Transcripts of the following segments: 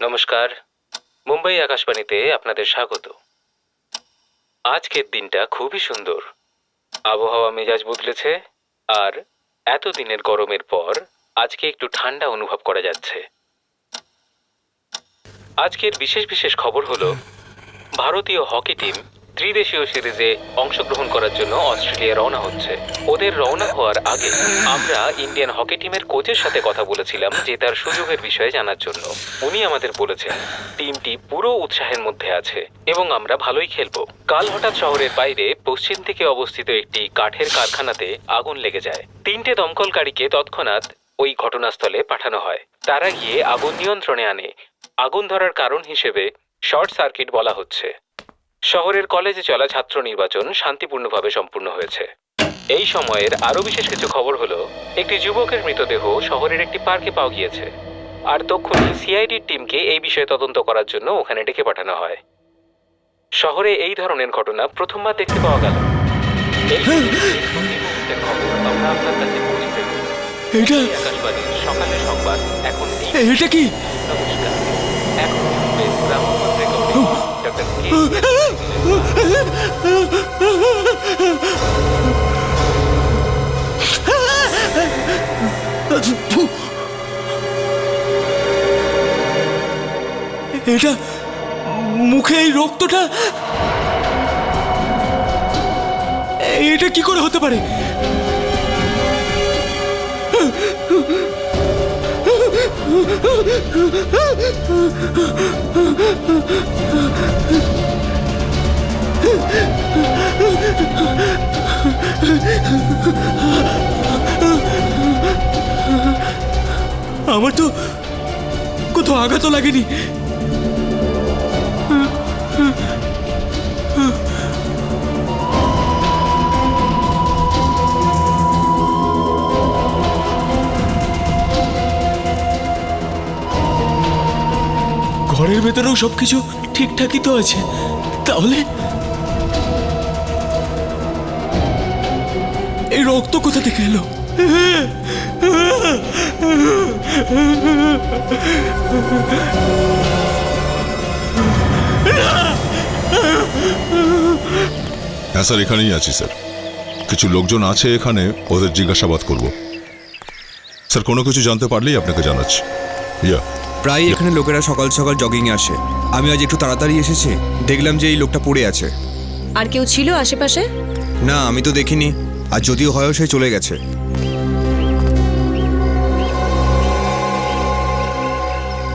নমস্কার, মুম্বাই আকাশবাণীতে আপনাদের স্বাগত। আজকের দিনটা খুবই সুন্দর। আবহাওয়া মেজাজ বদলেছে, আর এতদিনের গরমের পর আজকে একটু ঠান্ডা অনুভব করা যাচ্ছে। আজকের বিশেষ বিশেষ খবর হলো, ভারতীয় হকি টিম ত্রিদেশীয় সিরিজে অংশগ্রহণ করার জন্য অস্ট্রেলিয়া রওনা হচ্ছে। ওদের রওনা হওয়ার আগে আমরা ইন্ডিয়ান হকি টিমের কোচের সাথে কথা বলেছিলাম জেতার সুযোগের বিষয়ে জানার জন্য। উনি আমাদের বলেছেন টিমটি পুরো উৎসাহের মধ্যে আছে এবং আমরা ভালোই খেলবো। কাল হঠাৎ শহরের বাইরে পশ্চিম দিকে অবস্থিত একটি কাঠের কারখানাতে আগুন লেগে যায়। 3টে দমকল গাড়িকে তৎক্ষণাৎ ওই ঘটনাস্থলে পাঠানো হয়। তারা গিয়ে আগুন নিয়ন্ত্রণে আনে। আগুন ধরার কারণ হিসেবে শর্ট সার্কিট বলা হচ্ছে। শহরের কলেজে চলা ছাত্র নির্বাচন শান্তিপূর্ণভাবে সম্পূর্ণ হয়েছে। এই সময়ের আরো বিশেষ কিছু খবর হলো, একটি যুবকের মৃতদেহ শহরের একটি পার্কে পাওয়া গিয়েছে, আর তক্ষুনি সিআইডির টিমকে এই বিষয়ে তদন্ত করার জন্য ওখানে ডেকে পাঠানো হয়। শহরে এই ধরনের ঘটনা প্রথমবার দেখতে পাওয়া গেল। এই মুহূর্তের খবর আমরা আপনার কাছে পৌঁছে দেব। আকাশবাণীর সকালের সংবাদ এখন এটা কি? নমস্কার, এখন গ্রামোফোন রেকর্ডিং ডক্টর কে। এটা মুখে এই রক্তটা, এটা কি করে হতে পারে? আমার তো কোথাও আঘাতও লাগেনি। ঘরের ভেতরেও সবকিছু ঠিকঠাকই তো আছে, তাহলে এই রক্ত কোথা থেকে এলো? হ্যাঁ স্যার, এখানেই আছি স্যার। কিছু লোকজন আছে এখানে, ওদের জিজ্ঞাসাবাদ করব। স্যার, কোনো কিছু জানতে পারলেই আপনাকে জানাচ্ছি। প্রায় এখানে লোকেরা সকাল সকাল জগিংয়ে আসে। আমি আজ একটু তাড়াতাড়ি এসেছি, দেখলাম যে এই লোকটা পড়ে আছে। আর কেউ ছিল আশেপাশে? না, আমি তো দেখিনি, আর যদিও হয়ও সে চলে গেছে।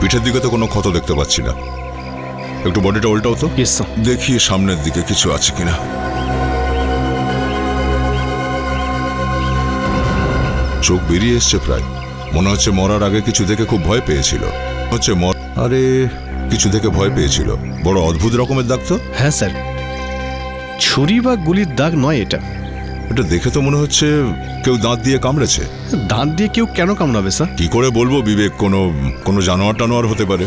পিঠের দিকে তো কোনো ক্ষত দেখতে পাচ্ছি না। একটু বডিটা উল্টাও তো, দেখি সামনের দিকে কিছু আছে কিনা। চোখ বেরিয়ে এসছে প্রায়, মনে হচ্ছে মরার আগে কিছু দেখে খুব ভয় পেয়েছিল। আরে কিছু দেখে ভয় পেয়েছিল। বড় অদ্ভুত রকমের দাগ তো। হ্যাঁ স্যার, ছুরি বা গুলির দাগ নয় এটা। এটা দেখে তো মনে হচ্ছে কেউ দাঁত দিয়ে কামড়েছে। দাঁত দিয়ে কেউ কেন কামড়াবে স্যার? কি করে বলবো বিবেক, কোনো জানোয়ার টানোয়ার হতে পারে।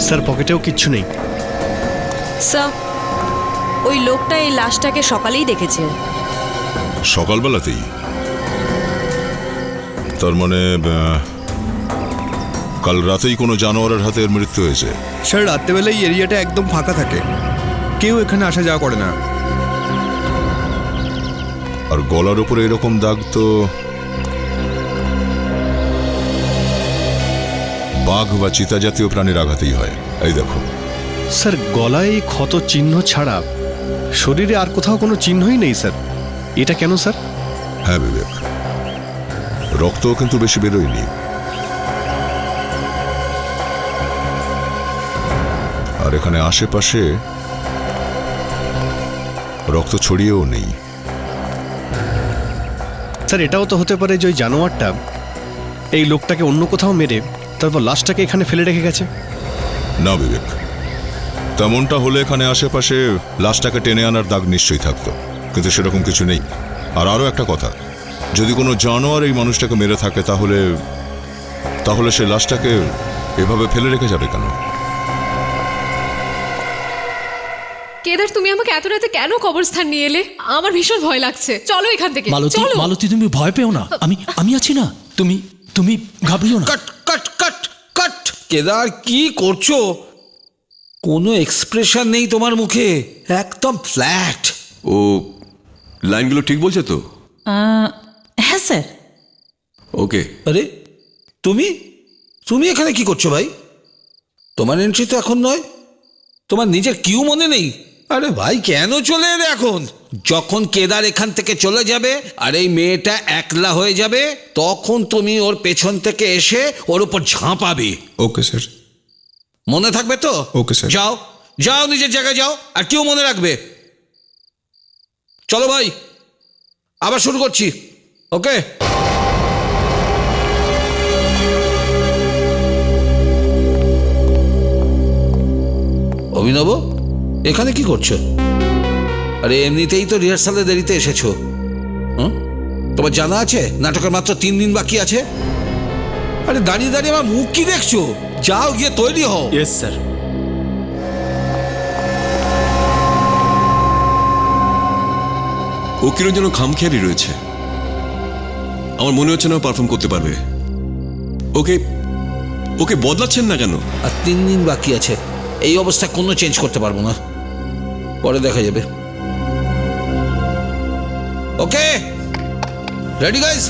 স্যার, পকেটেও কিচ্ছু নেই। স্যার, ওই লোকটা এই লাশটাকে সকালেই দেখেছে। সকালবেলাতেই? তার মানে কাল রাতেই কোনো জানোয়ারের হাতে এর মৃত্যু হয়েছে। স্যার, রাত্রেবেলায় এই এরিয়াটা একদম ফাঁকা থাকে, কেউ এখানে আসা যাওয়া করে না। আর গলার উপরে এরকম দাগ তো বাঘ বা চিতা জাতীয় প্রাণীর আঘাতেই হয়। এই দেখো। স্যার, গলায় এই ক্ষত চিহ্ন ছাড়া শরীরে আর কোথাও কোনো চিহ্নই নেই স্যার। এটা কেন স্যার? হ্যাঁ বিবেক, রক্তও কিন্তু বেশি বেরোয়নি। আর এখানে আশেপাশে রক্ত ছড়িয়েও নেই। স্যার, এটাও তো হতে পারে যে ওই জানোয়ারটা এই লোকটাকে অন্য কোথাও মেরে তারপর লাশটাকে এখানে ফেলে রেখে গেছে। না বিবেক, তেমনটা হলে এখানে আশেপাশে লাশটাকে টেনে আনার দাগ নিশ্চয়ই থাকতো, কিন্তু সেরকম কিছু নেই। আর আরও একটা কথা, যদি কোনো জানোয়ার এই মানুষটাকে মেরে থাকে তাহলে সে লাশটাকে এভাবে ফেলে রেখে যাবে কেন? কেদার, তুমি আমাকে এত রাতে কেন কবরস্থান নিয়ে এলে? আমার ভীষণ ভয় লাগছে। চলো এখান থেকে, মালতী চলো। মালতী তুমি ভয় পেও না, আমি আছি না, তুমি তুমি ঘাবড়িও না। কাট কাট কাট কাট। কেদার, কি করছো? কোনো এক্সপ্রেশন নেই তোমার মুখে, একদম ফ্ল্যাট। ও লাইনগুলো ঠিক বলছে তো? হ্যাঁ স্যার। ওকে। আরে তুমি তুমি এখানে কি করছো ভাই? তোমার এন্ট্রি তো এখন নয়। তোমার নিজের কিউ মনে নেই? আরে ভাই, কেন চলে এলে এখন? যখন কেদার এখান থেকে চলে যাবে আর এই মেয়েটা একলা হয়ে যাবে, তখন তুমি ওর পেছন থেকে এসে ওর উপর ঝাঁপাবে। Okay sir. মনে থাকবে তো? Okay sir. যাও যাও, নিজের জায়গায় যাও, আর কেউ মনে রাখবে। চলো ভাই, আবার শুরু করছি। ওকে। অভিনব, এখানে কি করছো? আরে এমনিতেই তো রিহার্সালে দেরিতে এসেছো। তোমার জানা আছে নাটকের মাত্র 3 দিন বাকি আছে? আরে দাঁড়িয়ে দাঁড়িয়ে আমার মুখ কি দেখছো? যাও, গিয়ে তৈরি হও। Yes sir. ও কিরণ যেন খামখেয়ালি রয়েছে, আমার মনে হচ্ছে না পারফর্ম করতে পারবে। ওকে ওকে বদলাচ্ছেন না কেন? আর 3 দিন বাকি আছে, এই অবস্থা কোনো চেঞ্জ করতে পারবো না, পরে দেখা যাবে। ওকে, রেডি গাইস,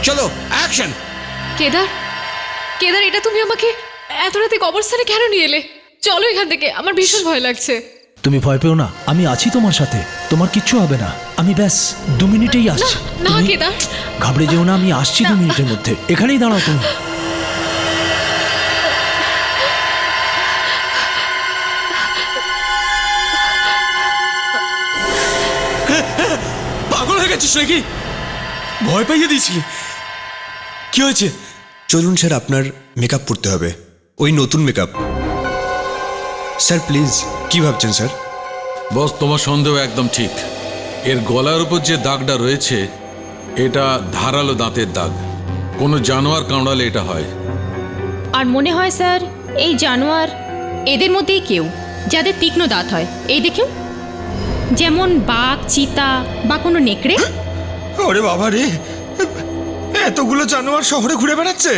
চলো অ্যাকশন। কেদার, কেদার, এটা তুমি আমাকে এত রাতে কবরস্থানে কেন নিয়ে এলে? চলো এখান থেকে, আমার ভীষণ ভয় লাগছে। তুমি ভয় পেও না, আমি আছি তোমার সাথে, তোমার কিচ্ছু হবে না। আমি ব্যাস 2 মিনিটেই আসছি। না তুমি কেদার, ঘাবড়ে যেও না, আমি আসছি 2 মিনিটের মধ্যে। এখানেই দাঁড়াও তুমি। পাগল হয়ে গেছিস নাকি? ভয় পাইয়ে দিয়েছিলি। কি হয়েছে? চলুন স্যার, আপনার মেকআপ করতে হবে, ওই নতুন মেকআপ। স্যার প্লিজ, কি ভাবছেন স্যার? বস, তোমার সন্দেহ একদম ঠিক। এর গলার উপর যে দাগটা রয়েছে, এটা ধারালো দাঁতের দাগ। কোনো জানোয়ার কামড়ালে এটা হয়। আর মনে হয় স্যার এই জানোয়ার এদের মধ্যেই কেউ, যাদের তীক্ষ্ণ দাঁত হয়। এই দেখুন, যেমন বাঘ, চিতা বা কোনো নেকড়ে। ওরে বাবা রে, এতগুলো জানোয়ার শহরে ঘুরে বেড়াচ্ছে।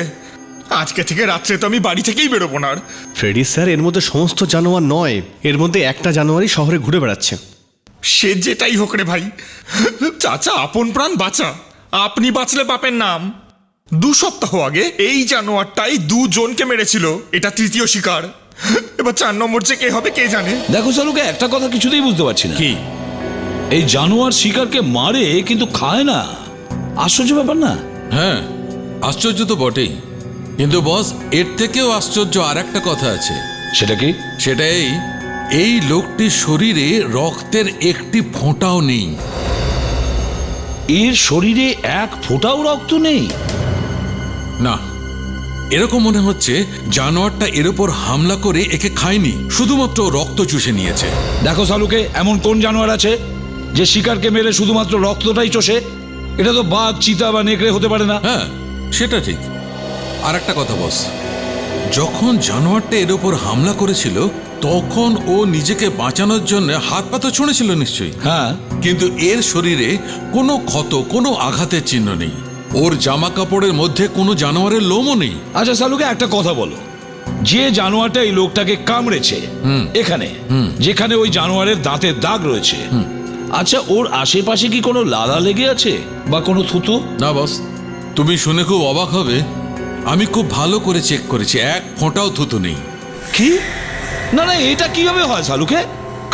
আজকে থেকে রাত্রে তো আমি বাড়ি থেকেই বেরোবো না আর। ফ্রেডি স্যার, এর মধ্যে সমস্ত জানোয়ার নয়, এর মধ্যে একটা জানোয়ারই শহরে ঘুরে বেড়াচ্ছে। সে যেটাই হোক রে ভাই, চাচা আপন প্রাণ বাঁচা। আপনি বাঁচলে বাপের নাম। 2 সপ্তাহ আগে এই জানোয়ারটাই 2 জনকে মেরেছিল, এটা 3য় শিকার। এবার 4 নম্বর যে কে হবে কে জানে। দেখো সালুকে, একটা কথা কিছুতেই বুঝতে পারছি না। কি? এই জানোয়ার শিকারকে মারে কিন্তু খায় না, আশ্চর্য ব্যাপার না? হ্যাঁ, আশ্চর্য তো বটেই, কিন্তু বস এর থেকেও আশ্চর্য আর একটা কথা আছে। সেটা কি? সেটাই, এই লোকটির শরীরে রক্তের একটি ফোঁটাও নেই। এর শরীরে 1 ফোঁটাও রক্ত নেই? না, এরকম মনে হচ্ছে জানোয়ারটা এর উপর হামলা করে একে খায়নি, শুধুমাত্র রক্ত চুষে নিয়েছে। দেখো সালুকে, এমন কোন জানোয়ার আছে যে শিকারকে মেরে শুধুমাত্র রক্তটাই চষে? এটা তো বাঘ, চিতা বা নেকড়ে হতে পারে না। হ্যাঁ, সেটা ঠিক। আর একটা কথা বস, যখন জানোয়ারটা এর উপর হামলা করেছিল, তখন ও নিজেকে বাঁচানোর জন্য হাত পা তো ছুঁড়েছিল নিশ্চয়ই। হ্যাঁ, কিন্তু এর শরীরে কোনো ক্ষত, কোনো আঘাতের চিহ্ন নেই। ওর জামা কাপড়ের মধ্যে কোনো জানোয়ারের লোমও নেই। আচ্ছা সালুকে, একটা কথা বলো, যে জানোয়ারটা এই লোকটাকে কামড়েছে এখানে, যেখানে ওই জানোয়ারের দাঁতের দাগ রয়েছে, আচ্ছা ওর আশেপাশে কি কোনো লালা লেগে আছে বা কোনো থুতু? না বস, তুমি শুনে খুব অবাক হবে, আমি খুব ভালো করে চেক করেছি, 1 ফোঁটাও থুতু নেই। কি? না না, এটা কিভাবে হয় সালুকে?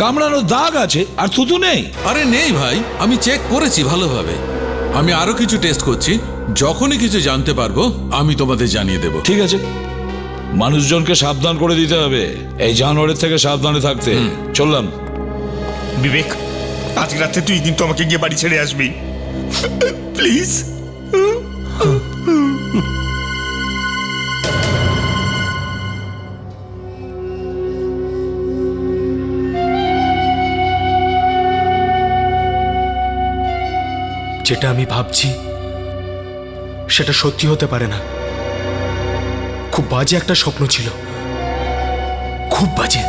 কামড়ানোর দাগ আছে আর থুতু নেই? আরে নেই ভাই, আমি চেক করেছি ভালোভাবে। আমি আরো কিছু টেস্ট করছি, যখনই কিছু জানতে পারবো আমি তোমাদের জানিয়ে দেব। ঠিক আছে, মানুষজনকে সাবধান করে দিতে হবে এই জানোয়ারের থেকে সাবধানে থাকতে। চললাম। বিবেক, আজ রাতে তুই কিন্তু আমাকে গিয়ে বাড়ি ছেড়ে আসবি প্লিজ। যেটা আমি ভাবছি সেটা সত্যি হতে পারে না। খুব বাজে একটা স্বপ্ন ছিল, খুব বাজে।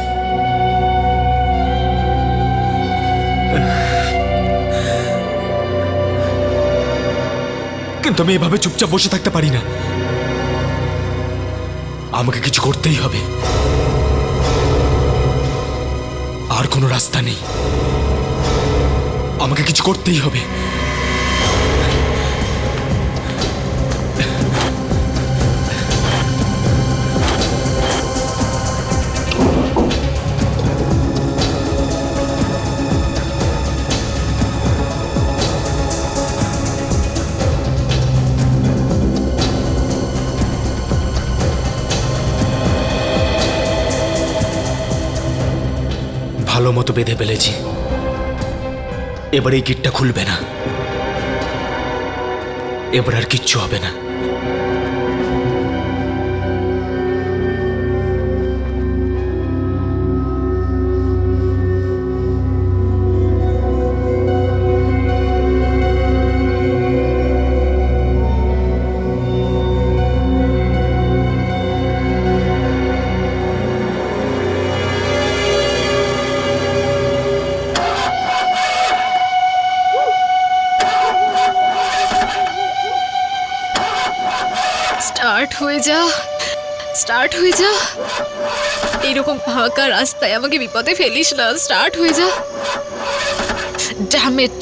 কিন্তু আমি এভাবে চুপচাপ বসে থাকতে পারি না। আমাকে কিছু করতেই হবে, আর কোনো রাস্তা নেই। আমাকে কিছু করতেই হবে। ভালো মতো বেঁধে ফেলেছি, এবার এই গেটটা খুলবে না, এবার আর কিচ্ছু হবে না। স্টার্ট হয়ে যা, স্টার্ট হয়ে যা। এইরকম ফাঁকা রাস্তায় আমাকে বিপদে ফেলিস না। স্টার্ট হয়ে যা। Damn it.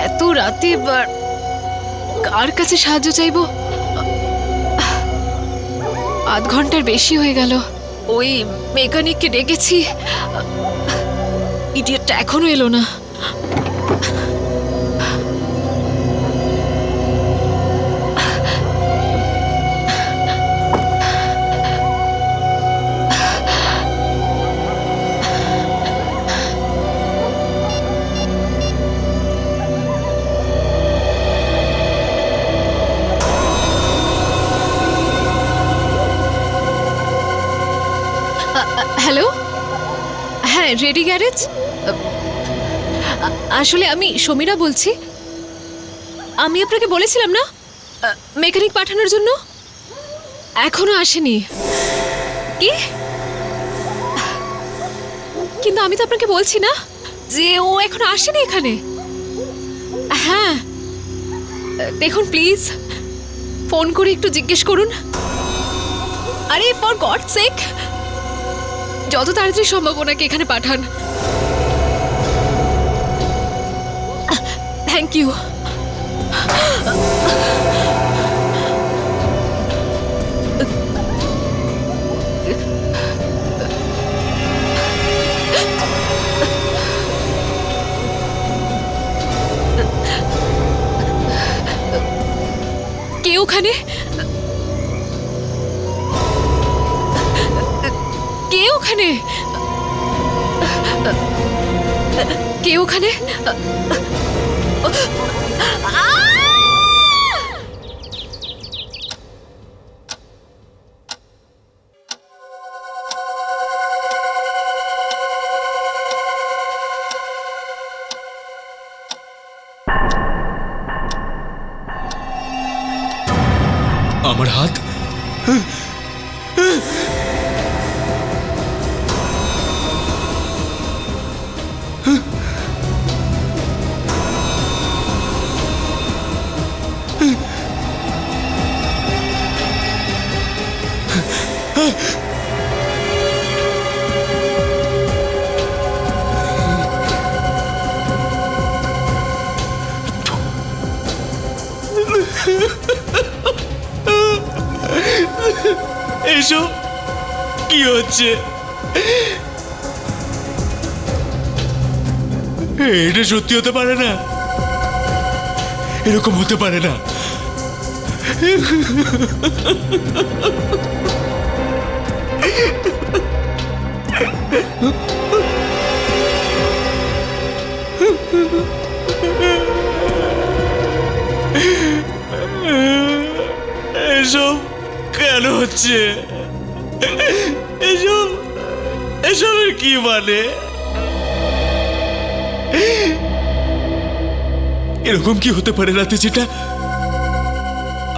এত রাতে এবার কার কাছে সাহায্য চাইবো? আধ ঘন্টার বেশি হয়ে গেল। ওই মেকানিককে ডেকেছি, ইডিয়েটটা এখনো এলো না। হ্যালো, হ্যাঁ রেডি গ্যারেজ। আসলে আমি সমীরা বলছি। আমি আপনাকে বলেছিলাম না মেকানিক পাঠানোর জন্য, এখনো আসেনি। কি? কিন্তু আমি তো আপনাকে বলছি না যে ও এখনো আসেনি এখানে। হ্যাঁ দেখুন প্লিজ, ফোন করে একটু জিজ্ঞেস করুন। আরে ফর গড সেক, যত তাড়াতাড়ি সম্ভব ওনাকে এখানে পাঠান। Thank you. কে ওখানে? কে ওখানে? কে ওখানে? আমার হাত। এসব কি হচ্ছে? এটা সত্যি হতে পারে না, এরকম হতে পারে না। এসব কেন হচ্ছে? এসবের কি মানে? এরকম কি হতে পারে রাতে যেটা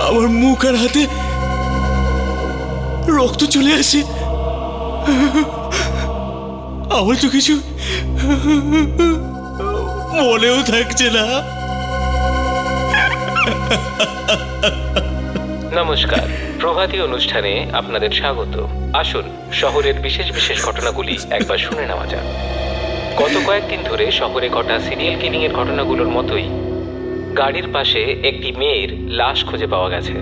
আমার মুখ আর হাতে রক্ত চলে আসে? আমার তো কিছু মনেও থাকছে না। নমস্কার, প্রভাতী অনুষ্ঠানে আপনাদের স্বাগত। আসুন শহরের বিশেষ বিশেষ ঘটনাগুলি একবার শুনে নেওয়া যাক। গত কয়েকদিন ধরে শহরে ঘটা সিরিয়াল কিলিং এর ঘটনাগুলোর মতোই গাড়ির পাশে একটি মেয়ের লাশ খুঁজে পাওয়া গেছে।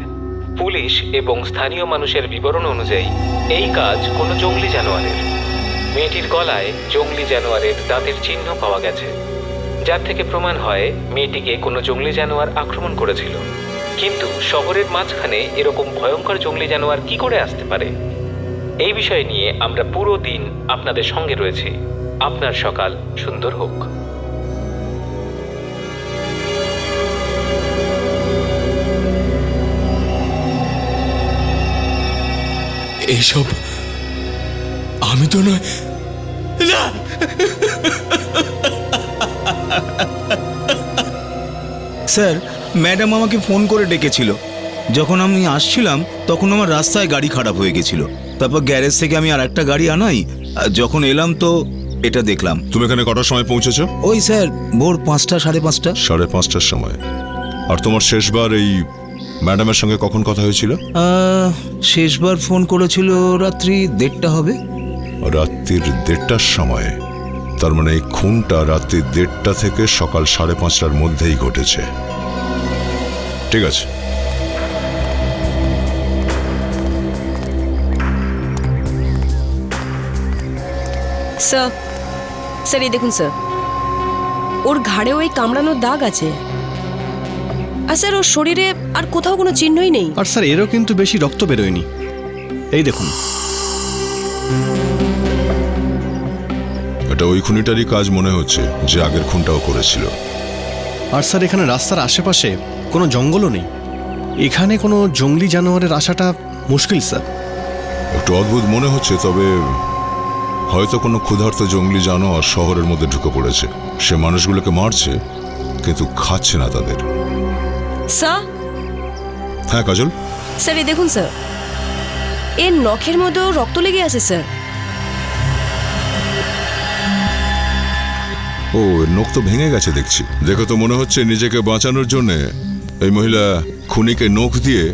পুলিশ এবং স্থানীয় মানুষের বিবরণ অনুযায়ী এই কাজ কোনো জঙ্গলি জানোয়ারের। মেয়েটির গলায় জঙ্গলি জানোয়ারের দাঁতের চিহ্ন পাওয়া গেছে, যার থেকে প্রমাণ হয় মেয়েটিকে কোনো জঙ্গলি জানোয়ার আক্রমণ করেছিল। কিন্তু শহরের মাঝখানে এরকম ভয়ঙ্কর জঙ্গলি জানোয়ার কি করে আসতে পারে? এই বিষয় নিয়ে আমরা পুরো দিন আপনাদের সঙ্গে রয়েছি। আপনার সকাল সুন্দর হোক। এইসব আমি তো নয়। না, স্যার, ম্যাডাম আমাকে ফোন করে ডেকেছিল। যখন আমি আসছিলাম তখন আমার রাস্তায় গাড়ি খারাপ হয়ে গেছিল। তারপর গ্যারেজ থেকে আমি আর একটা গাড়ি আনাই। আর যখন এলাম তো এটা দেখলাম। তুমি এখানে কটার সময় পৌঁছেছো? ওই স্যার, ভোর 5টা, 5:30। 5:30টার সময়। আর তোমার শেষবার এই ম্যাডামের সঙ্গে কখন কথা হয়েছিল? শেষবার ফোন করেছিল রাত্রি 1:30 হবে। রাত্রির 1:30টার সময়। তার মানে এই খুনটা রাত্রি 1:30 থেকে সকাল 5:30টার মধ্যেই ঘটেছে। ঠিক আছে। স্যার, স্যার এই দেখুন স্যার, ওর ঘাড়ে ওই কামড়ানোর দাগ আছে। আর স্যার ওর শরীরে আর কোথাও কোনো চিহ্নই নেই। আর স্যার এরও কিন্তু বেশি রক্ত বেরোয়নি। এই দেখুন। এটা ওই খুনিটারই কাজ মনে হচ্ছে, যে আগের খুনটাও করেছিল। আর স্যার এখানে রাস্তার আশেপাশে কোনো জঙ্গলও নেই। এখানে কোনো জঙ্গলি জানোয়ারের আসাটা মুশকিল স্যার। একটু অদ্ভুত মনে হচ্ছে, তবে হয়তো কোনো ক্ষুধার্ত জঙ্গলি জানোয়ার শহরের মধ্যে ঢুকে পড়েছে। সে মানুষগুলোকে মারছে কিন্তু খাচ্ছে না তাদের। স্যার, হ্যাঁ কাজল? স্যার এই দেখুন স্যার, এর নখের মধ্যেও রক্ত লেগে আছে স্যার। ও, এর নখ তো ভেঙে গেছে দেখছি। দেখে তো মনে হচ্ছে নিজেকে বাঁচানোর জন্য এই মহিলা খুনিকে নখ দিয়ে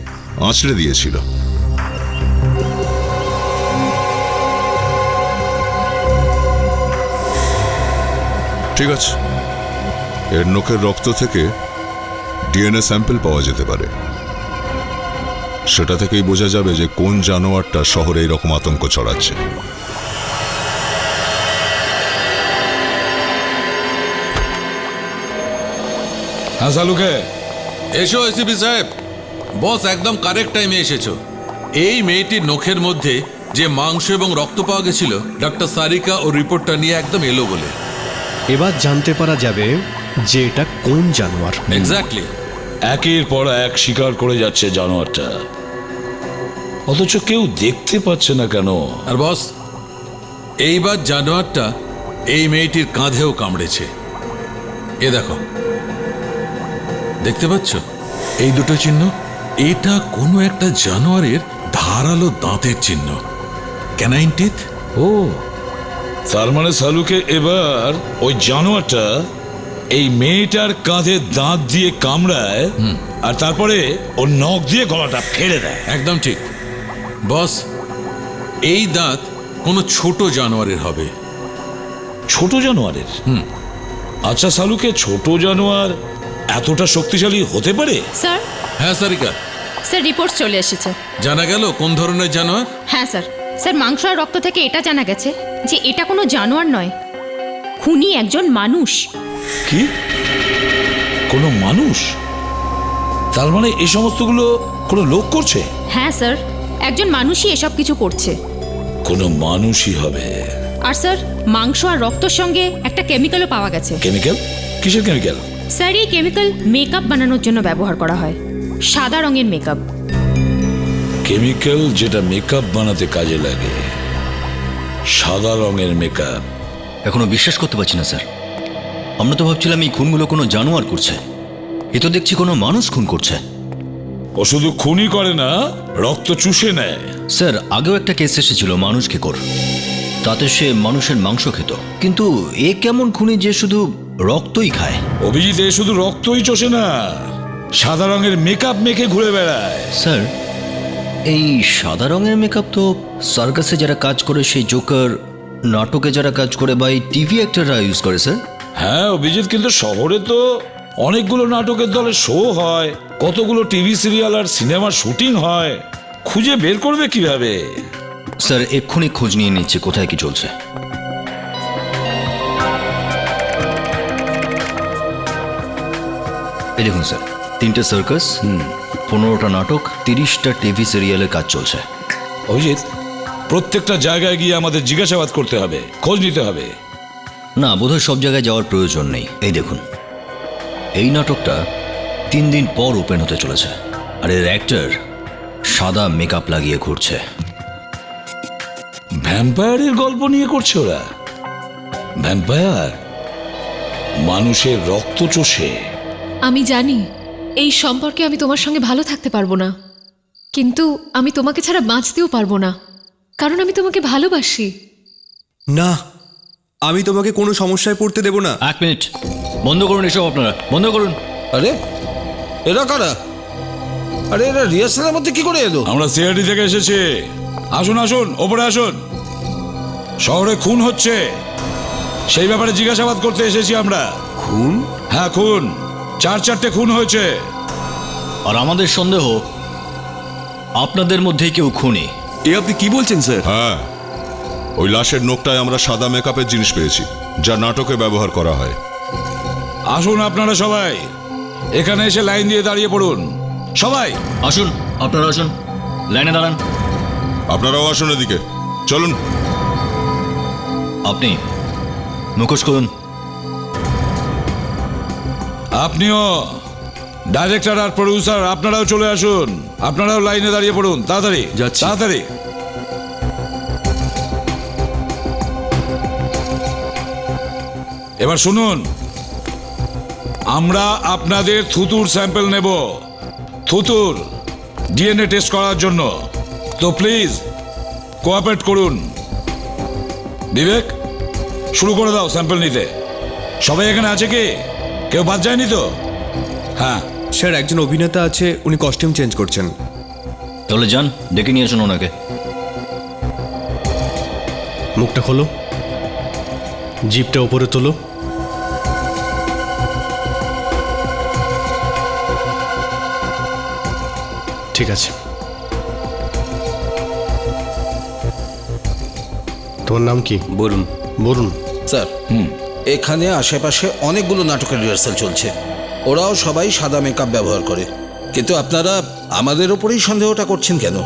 আঁচড়ে দিয়েছিল। ঠিক আছে, এর নখের রক্ত থেকে ডিএনএ স্যাম্পল পাওয়া যেতে পারে। সেটা থেকেই বোঝা যাবে যে কোন জানোয়ারটা শহরে এইরকম আতঙ্ক ছড়াচ্ছে। হ্যাঁ সালুকে এসো। এসিপি সাহেব, বস একদম কারেক্ট টাইমে এসেছো। এই মেয়েটির নখের মধ্যে যে মাংস এবং রক্ত পাওয়া গেছিল, ডক্টর সারিকা ও রিপোর্টটা নিয়ে একদম এলো বলে। এবার জানতে পারা যাবে যে এটা কোন জানোয়ার। এক্স্যাক্টলি। একের পর এক শিকার করে যাচ্ছে জানোয়ারটা, অথচ কেউ দেখতে পাচ্ছে না কেন? আর বস, এইবার জানোয়ারটা এই মেয়েটির কাঁধেও কামড়েছে। এ দেখো, দেখতে পাচ্ছ এই দুটো চিহ্ন? এটা কোনো একটা জানোয়ারের ধারালো দাঁতের চিহ্ন, ক্যানাইন টিথ। ও, তার মানে সালুকে এবার ওই জানোয়ারটা এই মেয়েটার কাঁধে দাঁত দিয়ে কামড়ায় আর তারপরে ওর নখ দিয়ে গলাটা ফেড়ে দেয়। একদম ঠিক বস, এই দাঁত কোনো ছোট জানোয়ারের হবে। ছোট জানোয়ারের? আচ্ছা সালুকে, ছোট জানোয়ার এতটা শক্তিশালী হতে পারে? স্যার। হ্যাঁ সারিকা। স্যার রিপোর্ট চলে এসেছে। জানা গেল কোন ধরনের জানোয়ার? হ্যাঁ স্যার। স্যার মাংস আর রক্ত থেকে এটা জানা গেছে যে এটা কোনো জানোয়ার নয়, খুনি একজন মানুষ। কি? কোনো মানুষ? তার মানে এই সমস্তগুলো কোনো লোক করছে? হ্যাঁ স্যার, একজন মানুষই এসব কিছু করছে। কোনো মানুষই হবে। আর স্যার মাংস আর রক্তর সঙ্গে একটা কেমিক্যালও পাওয়া গেছে। কেমিক্যাল? কিসের কেমিক্যাল? স্যার এই কেমিক্যাল মেকআপ বানানোর জন্য ব্যবহার করা হয়, সাদা রঙের মেকআপ। কেমিক্যাল যেটা মেকআপ বানাতে কাজে লাগে, সাদা রঙের মেকআপ। এখনো বিশ্বাস করতে পারছি না স্যার। আমরা তো ভাবছিলাম এই খুনগুলো কোনো জানোয়ার করছে, এ তো দেখছি কোনো মানুষ খুন করছে। ও শুধু খুনই করে না, রক্ত চুষে নেয়। স্যার আগেও একটা কেস এসেছিল মানুষকে কর, তাতে সে মানুষের মাংস খেত, কিন্তু এ কেমন খুনি যে শুধু রক্তই খায়? অভিজিৎ, এ শুধু রক্তই চষে না, সাদা রঙের মেকআপ মেখে ঘুরে বেড়ায়। স্যার, এই সাদা রঙের মেকআপ তো সার্কাসে যারা কাজ করে সেই জোকার, নাটকে যারা কাজ করে বা এই টিভি অ্যাক্টররা ইউজ করে স্যার। হ্যাঁ অভিজিৎ, কিন্তু শহরে তো অনেকগুলো নাটকের দলে শো হয়, কতগুলো টিভি সিরিয়াল আর সিনেমার শুটিং হয়, খুঁজে বের করবে কিভাবে? স্যার এক্ষুনি খোঁজ নিয়ে নিচ্ছে কোথায় কি চলছে। এই দেখুন স্যার, 3টে সার্কাস, 15টা নাটক, 30টা টিভি সিরিয়ালের কাজ চলছে। অভিজিৎ, প্রত্যেকটা জায়গায় গিয়ে আমাদের জিজ্ঞাসাবাদ করতে হবে, খোঁজ নিতে হবে। না, বোধহয় সব জায়গায় যাওয়ার প্রয়োজন নেই। এই দেখুন, এই নাটকটা 3 দিন পর ওপেন হতে চলেছে, আর এর অ্যাক্টর সাদা মেকআপ লাগিয়ে ঘুরছে। ভ্যাম্পায়ারের গল্প নিয়ে করছে ওরা। ভ্যাম্পায়ার মানুষের রক্ত চষে। আমি জানি এই সম্পর্কে আমি তোমার সঙ্গে ভালো থাকতে পারবো না, কিন্তু আমি তোমাকে ছাড়া বাঁচতেও পারবো না, কারণ আমি তোমাকে ভালোবাসি। না, আমি তোমাকে কোনো সমস্যায় পড়তে দেব না। 1 মিনিট, বন্ধ করুন এসব, আপনারা বন্ধ করুন। আরে এরা কারা? আরে এরা রিহার্সালের মধ্যে কি করে এলো? আমরা সিআইডি থেকে এসেছি। আসুন আসুন, ওপরে আসুন। শহরে খুন হচ্ছে, সেই ব্যাপারে জিজ্ঞাসাবাদ করতে এসেছি আমরা। খুন? হ্যাঁ খুন, 4-4টে খুন হয়েছে। আর আমাদের সন্দেহ আপনাদের মধ্যেই কেউ খুনি। এ আপনি কি বলছেন স্যার? হ্যাঁ, ওই লাশের নোকটায় আমরা সাদা মেকআপের জিনিস পেয়েছি, যা নাটকে ব্যবহার করা হয়। আসুন আপনারা সবাই এখানে এসে লাইন দিয়ে দাঁড়িয়ে পড়ুন। সবাই আসুন, আপনারা আসুন, লাইনে দাঁড়ান। আপনারাও আসুন এদিকে, চলুন। আপনি মুখোশ করুন। আপনিও, ডাইরেক্টর আর প্রডিউসার, আপনারাও চলে আসুন। আপনারাও লাইনে দাঁড়িয়ে পড়ুন, তাড়াতাড়ি যাচ্ছি। তাড়াতাড়ি। এবার শুনুন, আমরা আপনাদের থুতুর স্যাম্পল নেব, থুতুর ডিএনএ টেস্ট করার জন্য। তো প্লিজ কোঅপারেট করুন। বিবেক, শুরু করে দাও স্যাম্পল নিতে। সবাই এখানে আছে কি? কেউ বাদ যায়নি তো? হ্যাঁ স্যার, একজন অভিনেতা আছে, উনি কস্টিউম চেঞ্জ করছেন। তাহলে যান, ডেকে নিয়ে আসুন ওনাকে। মুখটা খোলো, জিপটা উপরে তোলো। ঠিক আছে, তোমার নাম কি? বলুন। বরুণ। স্যার, এখানে আশেপাশে অনেকগুলো নাটকের রিহার্সাল চলছে, ওরাও সবাই সাদা মেকআপ ব্যবহার করে, কিন্তু আপনারা আমাদের ওপরেই সন্দেহটা করছেন কেন?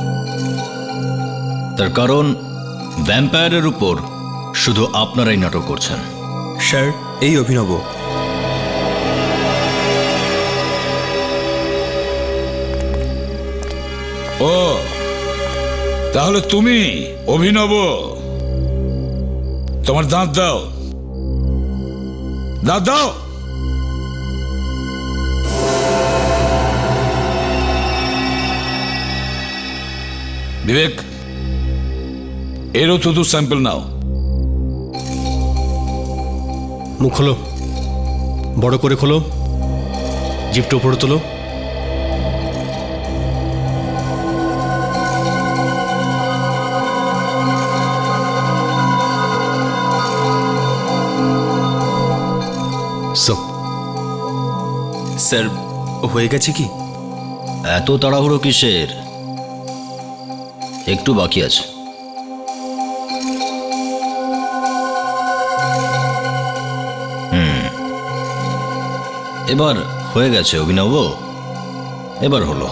তার কারণ ভ্যাম্পায়ারের উপর শুধু আপনারাই নাটক করছেন। স্যার, এই অভিনব। ও, তাহলে তুমি অভিনব। তোমার দাঁত দাও, দাঁত দাও। বিবেক, এরও থুতুর স্যাম্পল নাও। মুখ খোলো, বড় করে খোলো, জিপটা উপরে তোলো। স্যার, হয়ে গেছে কি? এত তাড়াহুড়ো কিসের? একটু বাকি আছে। এবার হয়ে গেছে অভিনব, এবার হলো।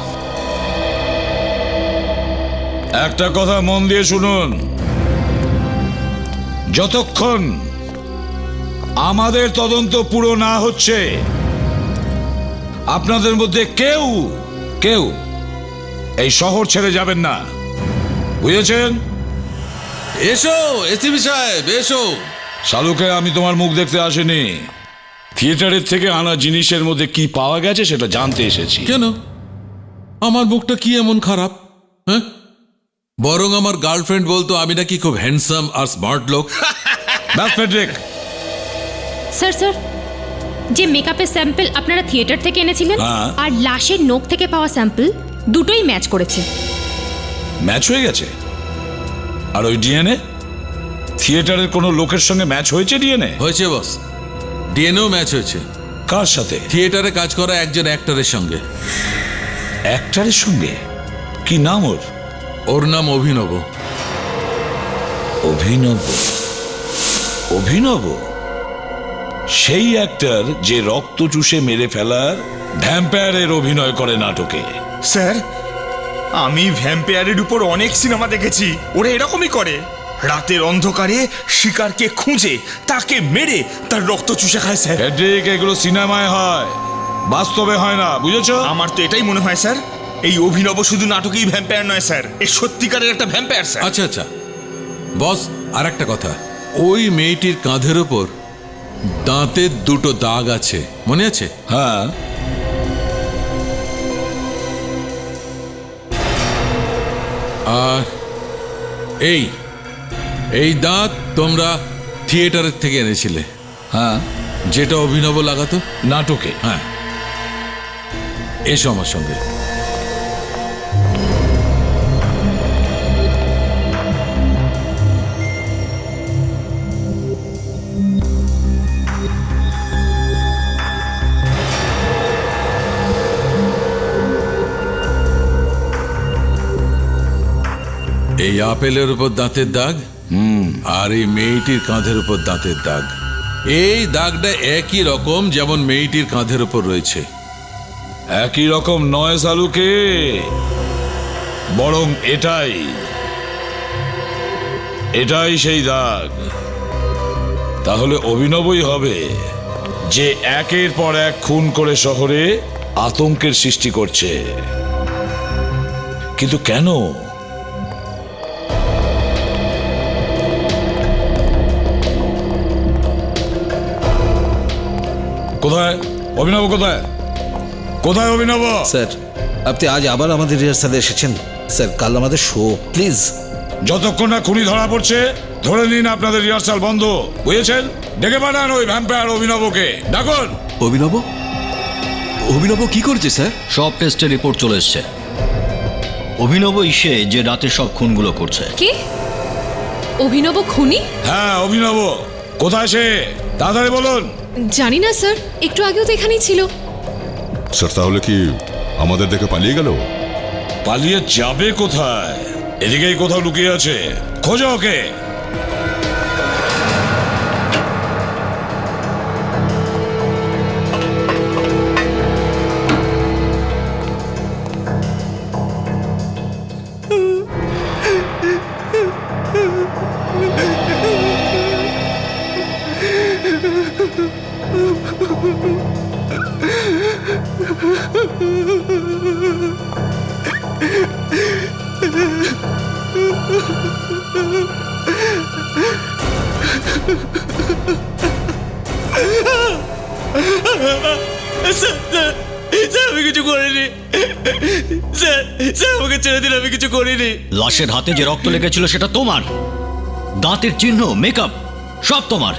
একটা কথা মন দিয়ে শুনুন, যতক্ষণ আমাদের তদন্ত পুরো না হচ্ছে আপনাদের মধ্যে কেউ কেউ এই শহর ছেড়ে যাবেন না, বুঝেছেন? এসো এসিপি সাহেব, এসো। শালুকে, আমি তোমার মুখ দেখতে আসিনি, থিয়েটারের থেকে আনা জিনিসের মধ্যে কি পাওয়া গেছে সেটা জানতে এসেছি। কেন? আমার মুখটা কি এমন খারাপ? হ্যাঁ, বরং আমার গার্লফ্রেন্ড বলতো আমি নাকি খুব হ্যান্ডসাম আর স্মার্ট লোক। ব্যাস ফ্রেডরিক, স্যার স্যার, যে মেকআপের স্যাম্পল আপনারা থিয়েটার থেকে এনেছিলেন হ্যাঁ। আর লাশের নখ থেকে পাওয়া স্যাম্পল দুটোই ম্যাচ করেছে। ম্যাচ হয়ে গেছে? আর ওই ডিএনএ থিয়েটারের কোনো লোকের সঙ্গে ম্যাচ হয়েছে? ডিএনএ হয়েছে বস, ডিএনএও ম্যাচ হয়েছে। কার সাথে? থিয়েটারে কাজ করা একজন অ্যাক্টরের সঙ্গে। অ্যাক্টরের সঙ্গে? কি নাম ওর? ওর নাম অভিনব। অভিনব? অভিনব সেই অ্যাক্টর যে রক্ত চুষে মেরে ফেলার ভ্যাম্পায়ারের অভিনয় করে নাটকে। স্যার, আমি ভ্যাম্পায়ারের উপর অনেক সিনেমা দেখেছি, ওরা এরকমই করে। রাতের অন্ধকারে শিকারকে খুঁজে তাকে মেরে তার রক্ত চুষে খায় স্যার। ফ্রেডরিক, এগুলো সিনেমায় হয়, বাস্তবে হয় না, বুঝেছো? আমার তো এটাই মনে হয় স্যার, এই অভিনব শুধু নাটকেই ভ্যাম্পায়ার নয় স্যার, এই সত্যিকারের একটা ভ্যাম্পায়ার স্যার। আচ্ছা আচ্ছা বস, আর একটা কথা, ওই মেয়েটির কাঁধের ওপর দাঁতের দুটো দাগ আছে, মনে আছে? হ্যাঁ। আর এই দাঁত তোমরা থিয়েটারের থেকে এনেছিলে? হ্যাঁ। যেটা অভিনব লাগাতো নাটকে? হ্যাঁ। এসো আমার সঙ্গে। এই আপেলের উপর দাঁতের দাগ, আর এই মেয়েটির কাঁধের উপর দাঁতের দাগ। এই দাগটা একই রকম যেমন মেয়েটির কাঁধের উপর রয়েছে। একই রকম নয় সালুকে, বরং এটাই সেই দাগ। তাহলে অভিনবই হবে, যে একের পর এক খুন করে শহরে আতঙ্কের সৃষ্টি করছে। কিন্তু কেন? কোথায় অভিনব? কোথায় কোথায় অভিনব? স্যার, আপনি আজ আবার আমাদের রিহার্সালে এসেছেন। স্যার, কাল আমাদের শো, প্লিজ। যতক্ষণ না খুনি ধরা পড়ছে ধরে নিন আপনাদের রিহার্সাল বন্ধ, বুঝেছেন? ডেকে পাঠান ওই ভ্যাম্পায়ার অভিনবকে, ডাকুন। অভিনব? অভিনব কি করছে স্যার? সব টেস্টের রিপোর্ট চলে এসছে। অভিনব ইসে যে রাতে সব খুনগুলো করছে। কি? অভিনব খুনি? হ্যাঁ, অভিনব। কোথায় সে? তাড়াতাড়ি বলুন। জানি না স্যার, একটু আগেও তো এখানেই ছিল। স্যার, তাহলে কি আমাদের দেখে পালিয়ে গেল? পালিয়ে যাবে কোথায়? এদিকেই কোথাও লুকিয়ে আছে, খোঁজো ওকে। আমি কিছু করিনি স্যার, আমাকে ছেড়ে দিন, আমি কিছু করিনি। লাশের হাতে যে রক্ত লেগেছিল সেটা তোমার, দাঁতের চিহ্ন, মেকআপ সব তোমার,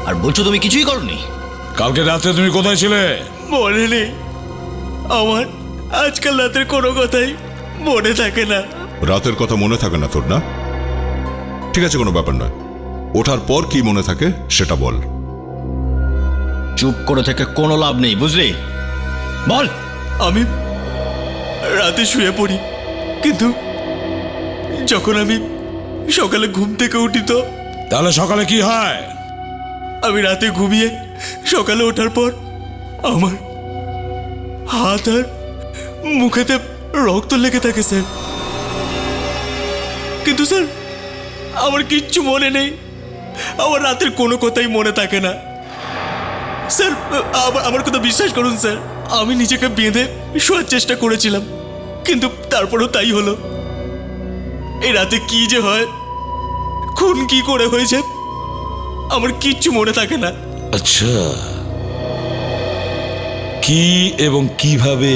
আর বলছো তুমি কিছুই করনি। কালকে রাতে তুমি কোথায় ছিলে? মনে নেই আমার, আজকাল রাতের কোনো কথাই মনে থাকে না। রাতের কথা মনে থাকে না তোর, না? ঠিক আছে, কোনো ব্যাপার নয়। ওঠার পর কি মনে থাকে সেটা বল। চুপ করে থেকে কোনো লাভ নেই, বুঝলি? বল। আমি রাতে শুয়ে পড়ি, কিন্তু যখন আমি সকালে ঘুম থেকে উঠি তো। তাহলে সকালে কি হয়? আমি রাতে ঘুমিয়ে সকালে ওঠার পর আমার হাত আর মুখেতে রক্ত লেগে থাকে স্যার। কিন্তু স্যার, আমার কিচ্ছু মনে নেই, আমার রাতের কোনো কথাই মনে থাকে না স্যার। আমার কথা বিশ্বাস করুন স্যার, আমি নিজেকে বেঁধে শোয়ার চেষ্টা করেছিলাম, কিন্তু তারপরেও তাই হলো। এই রাতে কি যে হয়, খুন কি করে হয়েছে, আমার কিচ্ছু মনে থাকে না। আচ্ছা, কি এবং কিভাবে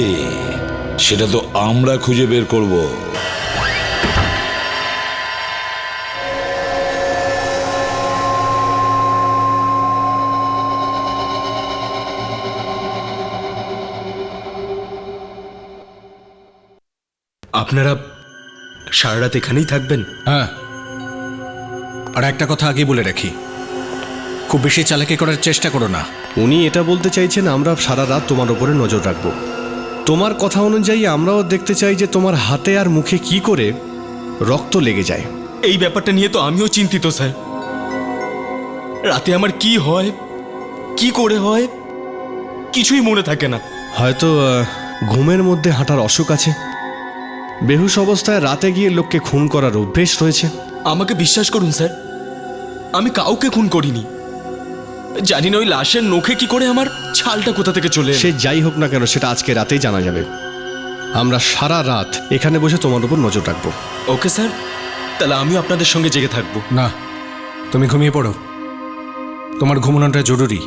সেটা তো আমরা খুঁজে বের করব। আপনারা সারা রাত এখানেই থাকবেন? হ্যাঁ। আর একটা কথা আগে বলে রাখি, খুব বেশি চালাকি করার চেষ্টা করো না। উনি এটা বলতে চাইছেন আমরা সারা রাত তোমার উপরে নজর রাখবো। তোমার কথা অনুযায়ী আমরাও দেখতে চাই যে তোমার হাতে আর মুখে কি করে রক্ত লেগে যায়। এই ব্যাপারটা নিয়ে তো আমিও চিন্তিত স্যার। রাতে আমার কি হয়, কি করে হয়, কিছুই মনে থাকে না। হয়তো ঘুমের মধ্যে হাঁটার অসুখ আছে, বেহুশ অবস্থায় রাতে গিয়ে লোককে খুন করার অভ্যেস রয়েছে। আমাকে বিশ্বাস করুন স্যার, আমি কাউকে খুন করিনি। জানি না ওই লাশের নখে কি করে আমার ছালটা কোথা থেকে চলে এলো। সে যাই হোক না কেন, সেটা আজকে রাতেই জানা যাবে। আমরা সারা রাত এখানে বসে তোমার উপর নজর রাখবো। ওকে স্যার, তাহলে আমিও আপনাদের সঙ্গে জেগে থাকবো। না, তুমি ঘুমিয়ে পড়ো, তোমার ঘুমানোটা জরুরি।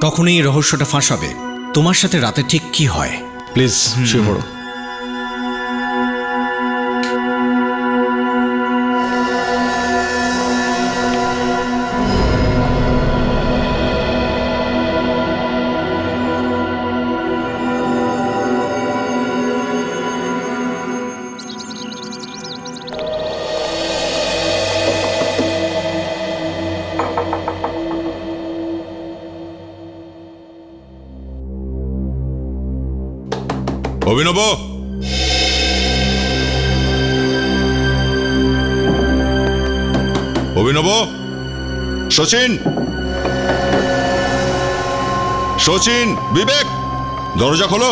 তখনই এই রহস্যটা ফাঁস হবে, তোমার সাথে রাতে ঠিক কি হয়। প্লিজ শুয়ে পড়ো। অভিনব, অভিনব, সচিন, সচিন, বিবেক, দরজা খোলো।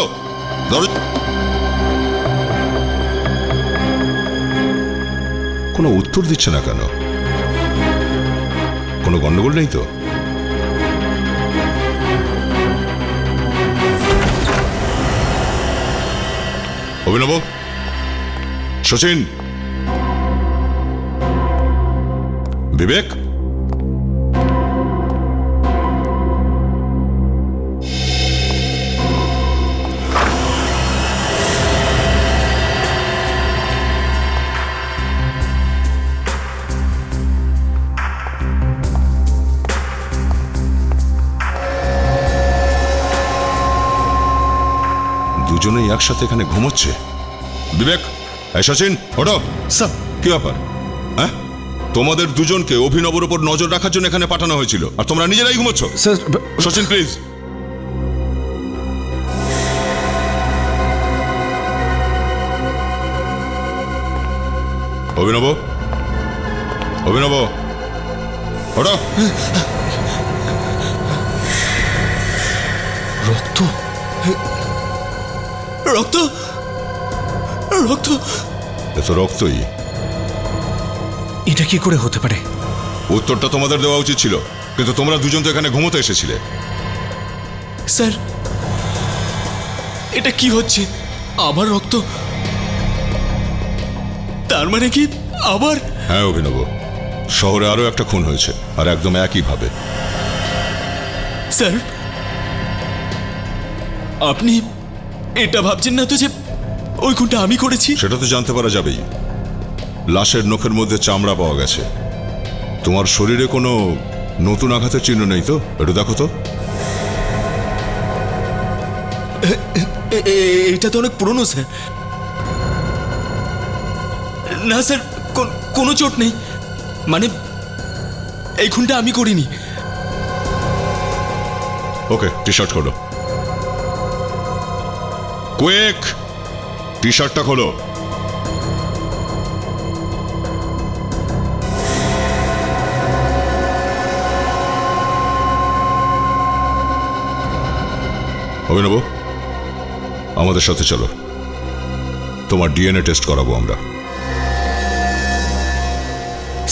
কোনো উত্তর দিচ্ছে না কেন? কোনো গন্ডগোল নেই তো? অভিনব, সচিন, বিবেক, দুজনেই একসাথে এখানে ঘুমোচ্ছে। বিবেক, এই সচিন, ওঠো। স্যার, কি ব্যাপার? হ্যাঁ, তোমাদের দুজনকে অভিনবর উপর নজর রাখার জন্য এখানে পাঠানো হয়েছিল, আর তোমরা নিজেরাই ঘুমোচ্ছ। Sir, Sachin please. অভিনব, অভিনব, ওঠো। রক্ত, রক্ত, রক্ত, এত রক্তই? এটা কি করে হতে পারে? উত্তরটা তোমাদের দেওয়া উচিত ছিল, কিন্তু তোমরা দুজন তো এখানে ঘুমোতে এসেছিলে। স্যার, এটা কি হচ্ছে? আবার রক্ত? তার মানে কি আবার? হ্যাঁ অভিনব, শহরে আরো একটা খুন হয়েছে, আর একদম একইভাবে। স্যার, আপনি এটা ভাবছেন না তো যে ওই খুনটা আমি করেছি? সেটা তো জানতে পারা যাবেই। লাশের নখের মধ্যে চামড়া পাওয়া গেছে। তোমার শরীরে কোনো নতুন আঘাতের চিহ্ন নেই তো? একটু দেখো তো। এটা তো অনেক পুরনো স্যার। না স্যার, কোনো চোট নেই। মানে এই খুনটা আমি করিনি। ওকে, টি শার্ট খোলো। কুইক, টি শার্টটা খোলো। অভিনব, আমাদের সাথে চলো, তোমার ডিএনএ টেস্ট করাবো আমরা।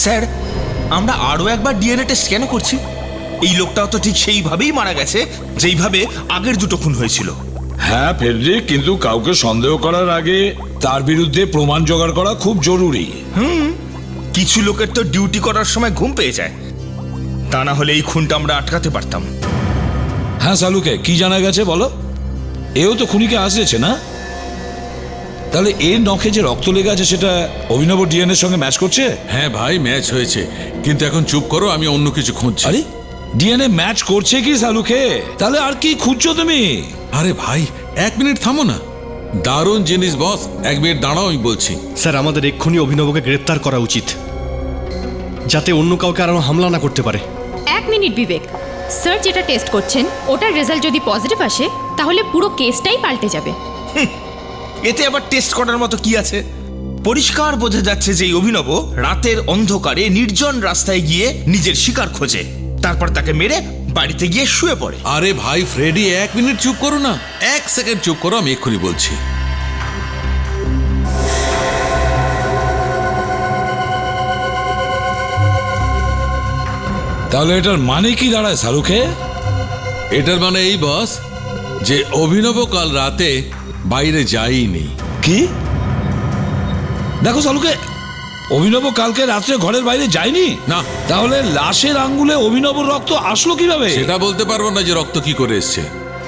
স্যার, আমরা আরও একবার ডিএনএ টেস্ট কেন করছি? এই লোকটাও তো ঠিক সেইভাবেই মারা গেছে যেইভাবে আগের দুটো খুন হয়েছিল। হ্যাঁ ফেডরিক, কিন্তু কাউকে সন্দেহ করার আগে তার বিরুদ্ধে প্রমাণ জোগাড় করা খুব জরুরি। কিছু লোকের তো ডিউটি করার সময় ঘুম পেয়ে যায়, তা না হলে এই খুনটা আমরা আটকাতে পারতাম। হ্যাঁ সালুকে, কি জানা গেছে বলো? এও তো খুনিকে আসছে না? তাহলে এর নখে যে রক্ত লেগে আছে সেটা অভিনব ডিএনএর সঙ্গে ম্যাচ করছে? হ্যাঁ ভাই, ম্যাচ হয়েছে, কিন্তু এখন চুপ করো, আমি অন্য কিছু খুঁজছি। আরে ডিএনএ ম্যাচ করছে কি সালুকে? তাহলে আর কি খুঁজছো তুমি? আরে ভাই, 1 মিনিট থামো না। দারুণ জিনিস বস, এক মিনিট দাঁড়াও, আমি বলছি। স্যার আমাদের এক্ষুনি অভিনবকে গ্রেপ্তার করা উচিত, যাতে অন্য কাউকে আরো হামলা না করতে পারে। 1 মিনিট বিবেক, স্যার যেটা টেস্ট করছেন ওটার রেজাল্ট যদি পজিটিভ আসে তাহলে পুরো কেসটাই পাল্টে যাবে। এতে আবার টেস্ট করার মতো কি আছে? পরিষ্কার বোঝা যাচ্ছে যে এই অভিনব রাতের অন্ধকারে নির্জন রাস্তায় গিয়ে নিজের শিকার খোঁজে, তারপর তাকে মেরে বাড়িতে গিয়ে শুয়ে পড়ে। আরে ভাই ফ্রেডি, 1 মিনিট চুপ করো না, 1 সেকেন্ড চুপ করো, আমি এক্ষুনি বলছি। তাহলে এটার মানে কি দাঁড়ায় শাহরুখে? এটার মানে এই বস যে অভিনব কাল রাতে বাইরে যায়নি। কি? দেখো শাহরুখে, অভিনব কালকে রাত্রে ঘরের বাইরে যায়নি না। তাহলে লাশের আঙ্গুলে অভিনবর রক্ত আসলো কিভাবে? সেটা বলতে পারবো না যে রক্ত কি করে এসছে।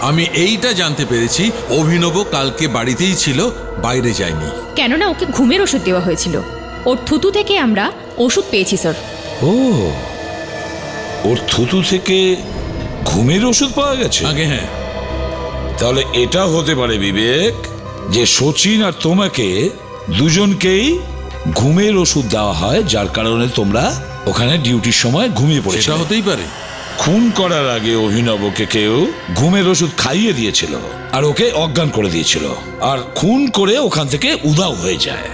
আমি এইটা জানতে পেরেছি, অভিনব কালকে বাড়িতেই ছিল, বাইরে যায়নি। কেননা ওকে ঘুমের ওষুধ দেওয়া হয়েছিল, ওর থুতু থেকে আমরা ওষুধ পেয়েছি স্যার। ও, ওর থুতু থেকে ঘুমের ওষুধ পাওয়া গেছে? আগে হ্যাঁ। তাহলে এটা হতে পারে বিবেক যে সচিন আর তোমাকে দুজনকেই ঘুমের ওষুধ দেওয়া হয়, যার কারণে তোমরা ওখানে ডিউটির সময় ঘুমিয়ে পড়েছো। সেটা হতেই পারে। খুন করার আগে অভিনবকে কেউ ঘুমের ওষুধ খাইয়ে দিয়েছিল আর ওকে অজ্ঞান করে দিয়েছিল, আর খুন করে ওখান থেকে উধাও হয়ে যায়।